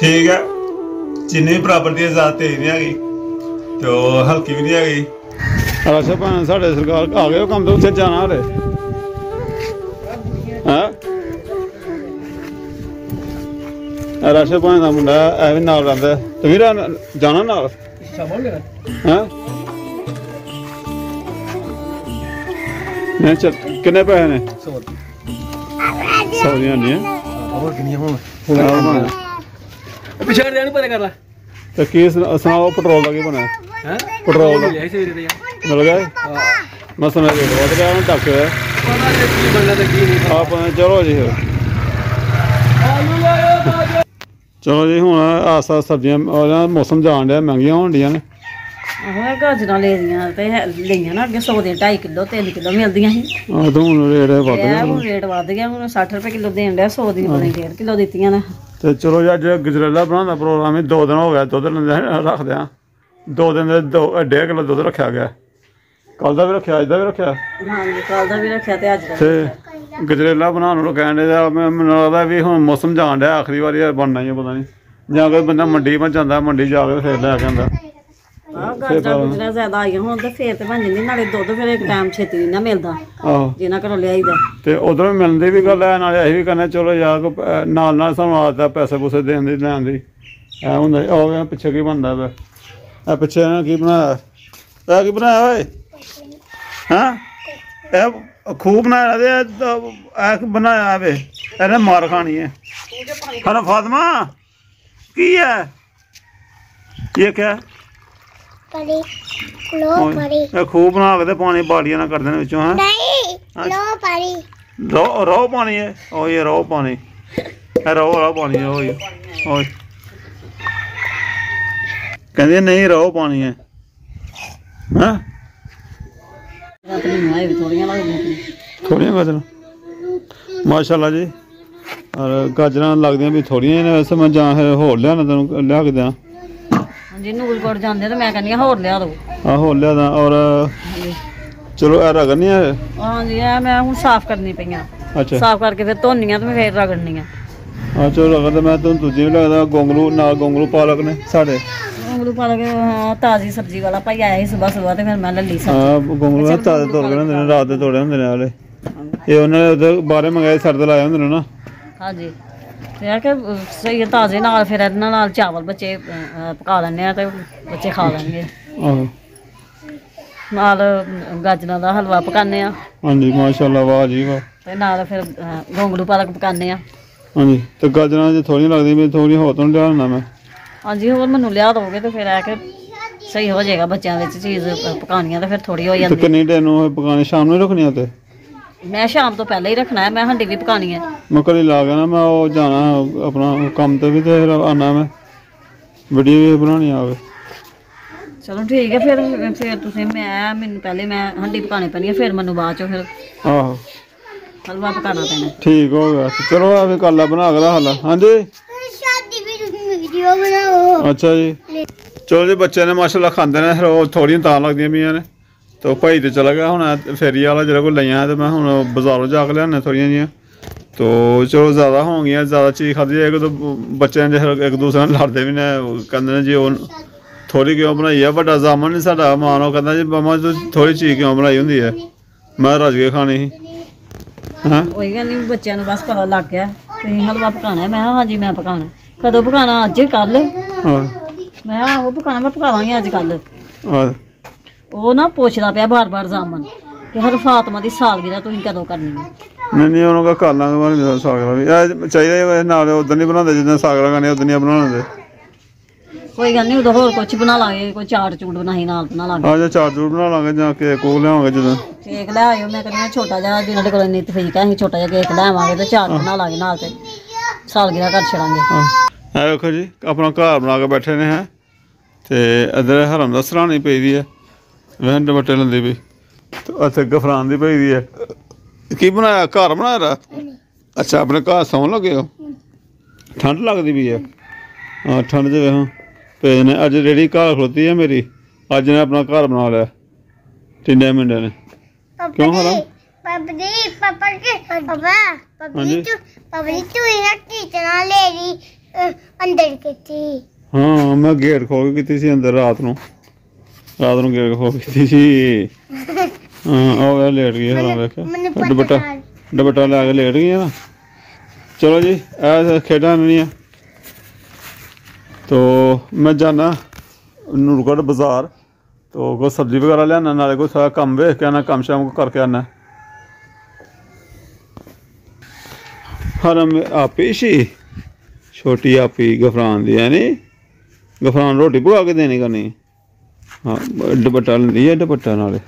ठीक है चीनी बराबर दी ज़्यादा तेज नहीं हैगी तो हल्की भी नहीं हैगी। अच्छा भैन साढ़े सरकार आ गए कम तो उत्थे जाना हले हैं राशे भैन का मुंडा है भी नाल रहिंदा तू भी जाना नाल हैं नहीं चल किन्ने पैसे ने 100 दी नहीं है पिछड़ देने पता कर ला तो की सुनाओ पेट्रोल का की बना है पेट्रोल मिल गया मैं सुना रेट बढ़ गया मैं तक आप चलो जी चलो जी हूँ आस्ता सब्जियां मौसम जान दिया महंगियां होन दियां ने गाजर ले लिया ना अगे 100 दी 2.5 किलो 3 किलो मिलदियां सी तो हूँ रेट बढ़ गया रेट बढ़ गया हूँ 60 रुपए किलो देन दिया 100 दी 1.5 किलो दित्तियां ने तो चलो जी अज गजरेला बनाने प्रोग्राम 2 दिन हो गया दुध रखद 2 दिन 1.5 किलो दुध रखा गया कल का भी रखा अज का भी रखा कल का भी रखा तो गजरेला बनाने कहने मैनूं लगदा भी हुण मौसम जान दिया आखिरी बारी बनना ही पता नहीं जां कोई बंदा मंडी में जांदा मंडी जाके फिर लैके आंदा गाजर ज्यादा आई होण ते फिर ते बन जांदी नाले दुध फिर एक टाइम छेती नहीं ना मिलदा जिन्हां घरों लियाईदा ते उधरों मिलदी भी गल है नाले असीं भी करने चलो यार नाल नाल सानूं आदत है पैसे पूसे देण दी लैण दी ऐ हुंदा ओ पिच्छे की बनदा वे ए पिच्छे की बनाया की बनाया ओए हैं ए खूब बनाया ते बनाया वे इहने मार खानी है है ना फातिमा की है ये क्या खूब बना के पानी बालिया ना कर देने विचों हैं रो पानी है ओ ये रो पानी रो वाला पानी है ओ कहते नहीं रो पानी है हैं थोड़ियां गाजर माशाल्लाह जी और गाजर लगदियां भी थोड़ियां ने वैसे मैं जां होर लिया तेन लिया के दें जी नूलकोट जांदे ते मैं कहनी होर लिया दो होर लिया दा और चलो ए रगड़नी है हां जी मैं हुण साफ करनी पईयां अच्छा साफ करके फिर धोनियां ते मैं फिर रगड़नी है हां चलो रगड़ मैं तो दूजी भी लगदा गोंगलू नाल गोंगलू पालक ने साडे गोंगलू पालक ताजी सब्जी वाला भाई आया ही सुबह सुबह ते फिर मैं लल्ली सब हां गोंगलू ताजे तोड़ के होंदे ने रात दे तोड़े होंदे ने वाले ये उन्होंने उधर बाहर मंगाए सर्द लाए होंदे ने ना हां जी फिर के सही ताजे नाल फिर इन्हां नाल चावल बच्चे पका लैने ते बच्चे खा लेंगे नाल गाजरां दा हलवा पकाने आ हां जी माशाल्लाह वाह जी वाह ते नाल फिर गोंगलू पालक पकाने आ हां जी ते गाजरां जे थोड़ी लगदी मैं थोड़ी होर तो लियाना मैं हां जी होर मैनूं लिया दोगे तो फिर आके सही हो जाएगा बच्चों विच चीज़ पकानी है तो फिर थोड़ी हो जाती है कितनी देर नूं पकानी शाम नूं रखनी है मैं शाम तो पहले ही रखना है मैं हंडी भी पकानी है मैं घड़ी ला के ना मैं वो जाना अपना कम तो भी तो आना मैं वीडियो भी बनानी आवे चलो ठीक है फिर तुसीं मैनूं पहले मैं हंडी पकानी पैनी है फिर मैनूं बाद चो फिर आहो हलवा पकाना पैना ठीक हो गया चलो अभी कल बना के रख ला हाँ जी वीडियो बनाओ अच्छा जी चलो जी बच्चे ने माशाल्लाह खांदे ने थोड़ियां तां लगदियां पियां ने तो भाई तो चला गया हूँ फेरी वाला जो कोई लिया तो मैं हूँ बाजारों जाके लिया थोड़िया जी तो चलो ज़्यादा होंगी ज़्यादा चीज़ खाधी जाएगी तो बच्चे एक दूसरे लड़ते भी ने कहते जी वो थोड़ी क्यों बनाई है बड़ा जामन नहीं साडा मान वो कहता जी मामा तू थोड़ी चीज़ क्यों बनाई होंगी है मैं रज के खानी ही कोई गल नहीं बच्चों को बस पता लग गया हलवा पकाना है मैं हाँ जी मैं पकाना कदों पकाना अज कल मैं वो पकाना मैं पकावांगी अज कल वो ना पूछता पाया बार बार जामन कि हर फातिमा की सालगिरह तुम कदों करनी है नहीं उन्होंने कर लांगे सागरा भी चाहिए नाल उधर नहीं बनाते जिस सागरा करनी उधर नहीं बनाने कोई गल नहीं उधर होर कुछ बना लांगे कोई चाट चूट बनाई नाल बना लांगे हाँ चाट चूट बना लांगे जां केक कूक लियावांगे जो केक ले आयो मैं कहनी छोटा जिहा जिन्हां दे कोल इन्नी तफरीक है छोटा जिहा केक ले आवांगे ते चाट बना लांगे नाल ते सालगिरह कर छड़ांगे है देखो जी अपना घर बना के बैठे ने हैं ते इधर हरम दा सराहनी पई दी है वैन दुपट्टे लंदी पई तो इत्थे गफरान दी पई दी है की बनाया घर बनाया अच्छा अपने घर सौन लगे हो ठंड लगती पई है हाँ ठंड च वेखो पे ने अज रेड़ी घर खलोती है मेरी अज ने अपना घर बना लिया टिंडे मिंडे ने क्यों हरा अंदर की हाँ मैं गेट खोल के की सी अंदर रात नू गेट खोल के सी हाँ और लेट गई हरा वेख्या दुपट्टा लै के लेट गई ना। चलो जी ऐ खेडा नहीं है तो मैं जाना नूरगढ़ बाजार तो कोई सब्जी वगैरह लियाना नाले कोई सारा कम वेख के आना कम शाम को करके आना। हरम आपी सी छोटी आपी गफरान दी है नी गफरान रोटी पका के देनी करनी। हाँ दुपट्टा ली है दुपट्टा नाले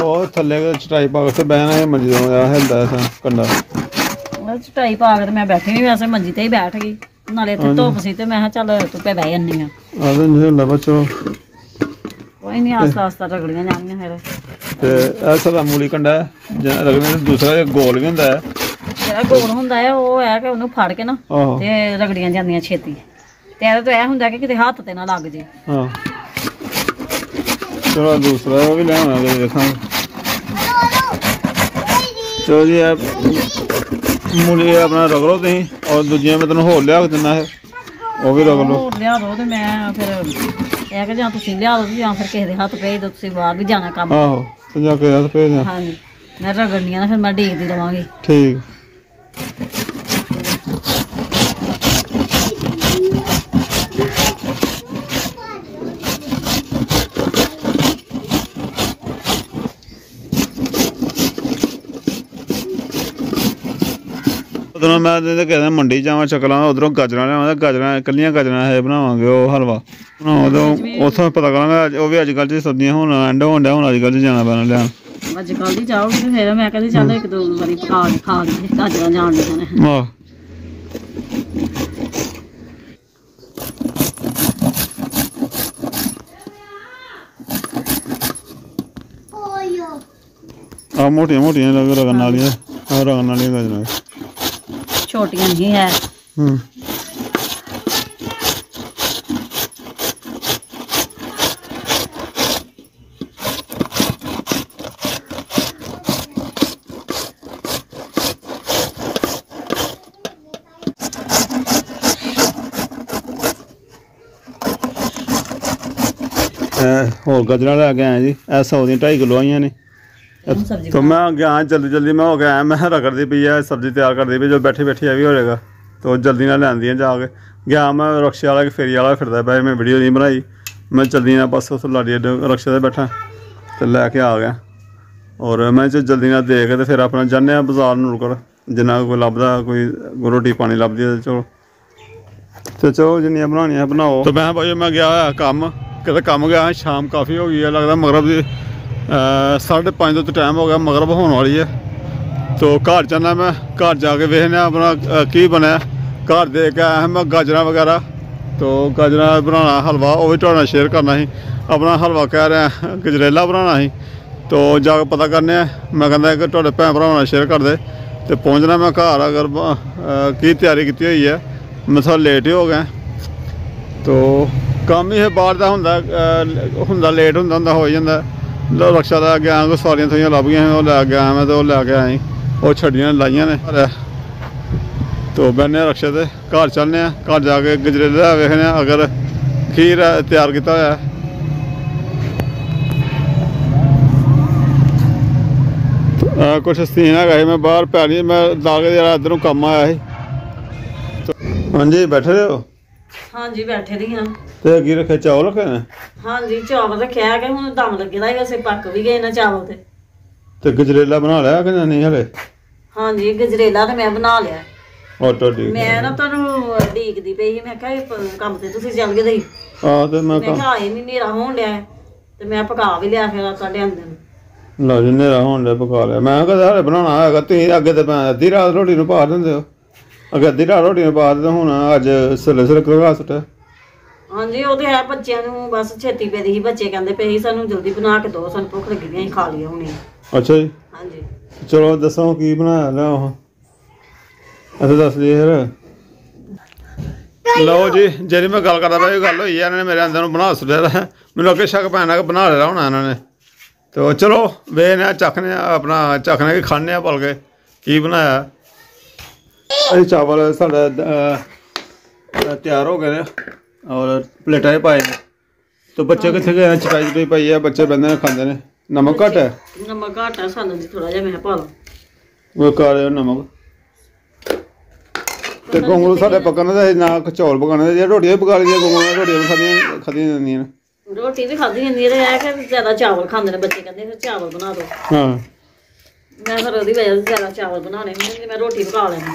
और थल्ले चटाई पा के बहना है मंजी हिलदा है कंडा चटाई पा के मैं बैठी नहीं वैसे मंजी ते ही बैठ गई नाले ते धुप सी ते मैं चल धुप्पे बह जन्नी आ हिलदा बच्चो कोई नहीं आस्ता आस्ता रगड़ियां जानियां फिर ते ऐसा मूली कंडा रगड़ने दूसरा गोल भी हुंदा है ਜਿਹੜਾ ਗੋਲ ਹੁੰਦਾ ਹੈ ਉਹ ਹੈ ਕਿ ਉਹਨੂੰ ਫੜ ਕੇ ਨਾ ਤੇ ਰਗੜੀਆਂ ਜਾਂਦੀਆਂ ਛੇਤੀ ਤੇ ਇਹਦਾ ਤਾਂ ਇਹ ਹੁੰਦਾ ਕਿ ਕਿਤੇ ਹੱਥ ਤੇ ਨਾ ਲੱਗ ਜੇ। ਹਾਂ ਚਲੋ ਦੂਸਰਾ ਉਹ ਵੀ ਲੈ ਆਵਾਂਗੇ ਦੇਖਾਂਗੇ। ਚਲੋ ਜੀ ਇਹ ਮੂਲੀ ਆਪਣਾ ਰਗੜੋ ਤੁਸੀਂ ਔਰ ਦੂਜੀਆਂ ਮੈਂ ਤੈਨੂੰ ਹੋਰ ਲਿਆ ਕੇ ਦਿੰਦਾ ਹੈ ਉਹ ਵੀ ਰਗੜ ਲਓ। ਹੋਰ ਲਿਆ ਦੋ ਤੇ ਮੈਂ ਫਿਰ ਇਹ ਕਿ ਜਾਂ ਤੁਸੀਂ ਲਿਆ ਦੋ ਜਾਂ ਫਿਰ ਕਿਸੇ ਦੇ ਹੱਥ ਭੇਜ ਦੋ ਤੁਸੀਂ ਬਾਹਰ ਵੀ ਜਾਣਾ ਕੰਮ। ਆਹੋ ਤੇ ਜਾ ਕੇ ਹੱਥ ਭੇਜ ਦਿਆਂ। ਹਾਂਜੀ ਮੈਂ ਰਗੜਨੀਆਂ ਨਾ ਫਿਰ ਮੈਂ ਡੀਕਦੀ ਰਵਾਂਗੀ। ਠੀਕ उधरों मैं कहना मंडी जावा चकला उधरों गाजर लिया गाजर कलियां गाजर है बनावे वो हलवा बनाओ तो उतों पता करा वो भी अजकल सब्जियां हूँ एंड होंडा हूँ अजकल जाना पैना लिया अजकल ही जाओ फिर मैं कहती चल एक दो बारी पका खा ली गाजर जान दी मोटिया मोटिया रगन वाली रगन वाली गाजर छोटियां नहीं है। होर गजरा लैके आए जी 100 दी 2.5 किलो आइया ने तो मैं गया जल्दी जल्दी मैं हो गया मैं रगड़ती पी है सब्जी तैयार करती पी जो बैठी बैठी है भी हो जाएगा तो जल्दी ना लैंदी है जाके गया मैं रक्शे वाला फेरी वाला फिरदा पाया मैं वीडियो नहीं बनाई मैं जल्दी ना बस उस लाड़ी रक्शे से बैठा तो लैके आ गया और मैं जल्दी ना दे के तो फिर अपना जाने बाजार नूरगढ़ जिन्ना कोई लभदा कोई रोटी पानी लभदी है तो चलो जिन्नियां बनानियां बनाओ। तो मैं भाई मैं गया कम किते कम गया शाम काफ़ी हो गई है लगता मगरब की 5:30 तो टाइम हो गया मगरब होने वाली है तो घर जाना मैं घर जाके वेखने अपना की बनया घर दे के आया मैं गाजर वगैरह तो गाजर बनाना हलवा वो भी थोड़ा शेयर करना ही अपना हलवा कह रहे गजरेला बनाना ही तो जाके पता करने मैं कहना कि थोड़े भैन भरावां शेयर कर दे तो पहुँचना मैं घर अगर की तैयारी की हुई है मैं थोड़ा लेट ही हो गया तो काम ही बाहर का होंदा लेट होंदा हो जाता रक्षा लै गया कोई सवारियां थोड़ियां लभ गई वो लै गया मैं तो लैके आई वो छड़ियां लाइया ने तो बहने रक्षा से घर चलने घर जाके गजरेला वेखने अगर खीर तैयार किया होया कुछ सीन है मैं बाहर पैली मैं दाग जरा इधरों कम आया ही तो हाँ जी बैठे रहे हो। हाँ जी बैठे दी हाँ ते की रखे चावल रखे ने। हाँ जी चावल रखे है कि हुण दम लगे दा वैसे पक भी गए ना चावल ते गजरेला बना लिया कि नहीं हले। हाँ जी गजरेला तो मैं बना लिया और तो ठीक मैं ना तुहानू ढीकदी पई मैं कहा काम ते तुसीं चल गए दी हां ते मैं कहा आए नहीं नेरा होण लिया ते मैं पका भी लिया फिर तुहाडे अंदर लो जी नेरा होण लिया पका लिया मैं कहा हले बनाना हैगा तुसीं अगे ते अद्धी रात रोटी नूं पा दिंदे हो अगे अद्धी रात रोटी नूं पा दिंदे हुण अज सले सले घरा सुट्टे। हाँ जी वो तो है बच्चों नूं बस छेती पे दी बच्चे कहंदे पे सानू जल्दी बना के दो सानू भुख लगी दी खा लिया हुणे। अच्छा जी हाँ जी चलो दसो की बनाया लियाओ अच्छा दस दी फिर लो जी जी मैं गल करदा पिया गल होई है इन्होंने मेरे अंदर बना सुटिया मैनूं अगे शक पैना कि बना लिया होना इन्होंने तो चलो वे चखने अपना चखने की खाने भल के की बनाया। अभी चावल साढ़े तैयार हो गए और प्लेटा पाए ने। तो बच्चे कितने गए चटाई चटाई पाई है, बच्चे बंदे खाते हैं। नमक घट है, नमक घट है सानू थोड़ा जिहा मैं पा लो वो कर नमक। तो गोंगलू साढ़े पकने ना चौल पकाने जे रोटियां भी पका ली गोंगलू रोटियां भी खादी जांदियां। रोटी भी खाधी जांदी है कि ज्यादा चावल खांदे ने बच्चे, कहंदे फिर चावल बना दो। हाँ मैं फिर ओदी वजह से ज्यादा चावल बनाने मैं रोटी पका लेनी।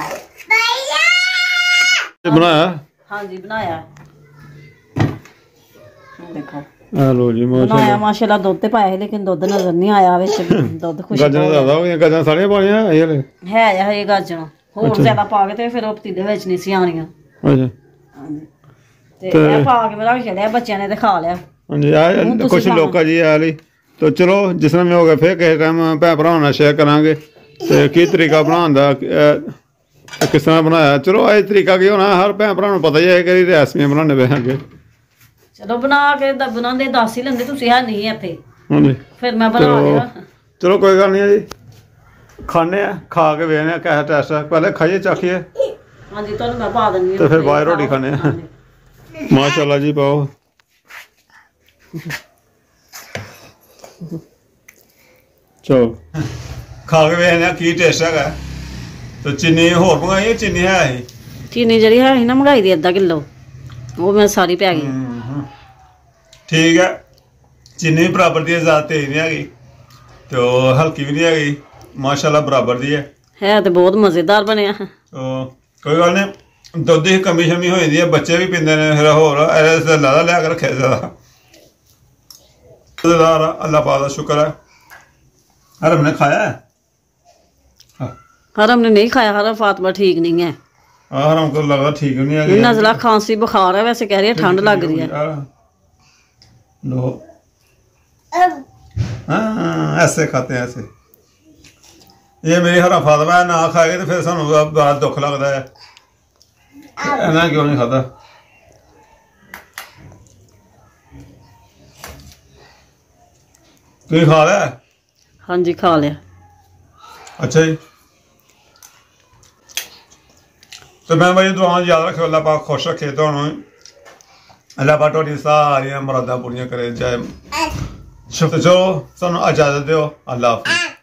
बनाया? हाँ जी बनाया। देखो लो जी बनाया माशाल्लाह। दुध ते पाया लेकिन दुध नजर नहीं आया विच। दुध खुश गाजरां ज्यादा हो गईयां, गाजरां सारियां पाणियां है गाजरां होर ज्यादा पा के ते फिर ओह पतीले विच नहीं सी आणियां। अच्छा ते ए पा के मैं रख छड़िया, बच्चों ने ते खा लिया। हाँ जी कुछ लोग जी आली। तो चलो जिस तरह में हो गया फिर किसी टाइम भैन भरावां नाल शेयर करांगे ते की तरीका बनाउण दा किस तरह बनाया। चलो अज तरीका की होना हर भैन भरा नूं पता ही है कि रेसिपियां बनाने पे अगे। चलो बना के बनांदे दस ही लैंदे, तुसीं है नहीं इत्थे। हाँ जी फिर मैं बना लिया। चलो कोई गल नहीं है जी, खाने खा के वेखने कैसा टेस्ट है, पहले खाइए चाखिए। हाँ जी तुहानूं मैं पा दिंदी तो फिर बाद रोटी खाने। माशाल्लाह जी पाओ। चलो खा के वेखने की टेस्ट है। तो चीनी होर मंगाई, चीनी है ही चीनी जी है ना मंगाई दी अद्धा किलो, वो मैं सारी पै गई। ठीक है, चीनी भी बराबर दी है, ज़्यादा तेज नहीं हैगी तो हल्की भी नहीं हैगी, माशाल्लाह बराबर दी है तो बहुत मज़ेदार बनया। तो कोई गल नहीं, दुध की कमी शमी हो जाती है, बच्चे भी पींदे ने फिर होर लादा लिया के रखे ज़्यादा मज़ेदार। अल्लाह पाक दा शुक्र है। हरम ने खाया है? हरम ने नहीं खाया, हरम फातिमा ठीक नहीं है। हरम को लगा ठीक नहीं है, नज़ला खांसी बुखार है, वैसे कह रही है ठंड लग रही है। लो हाँ ऐसे खाते हैं ऐसे। ये मेरी हरा फातिमा ना खाएगी तो फिर सानू बड़ा दुख लगता है, इन्हें क्यों नहीं खाता। तुम खा लिया? हाँ जी खा लिया। अच्छा जी, तो मैं भाई दुआ याद रखो, अल्लाह पाक खुश रखे तो अल्लाह पाक तुहाडी सारियां मुरादां पूरियां करे। जय चलो सानू इजाजत दो, अल्लाह हाफिज़।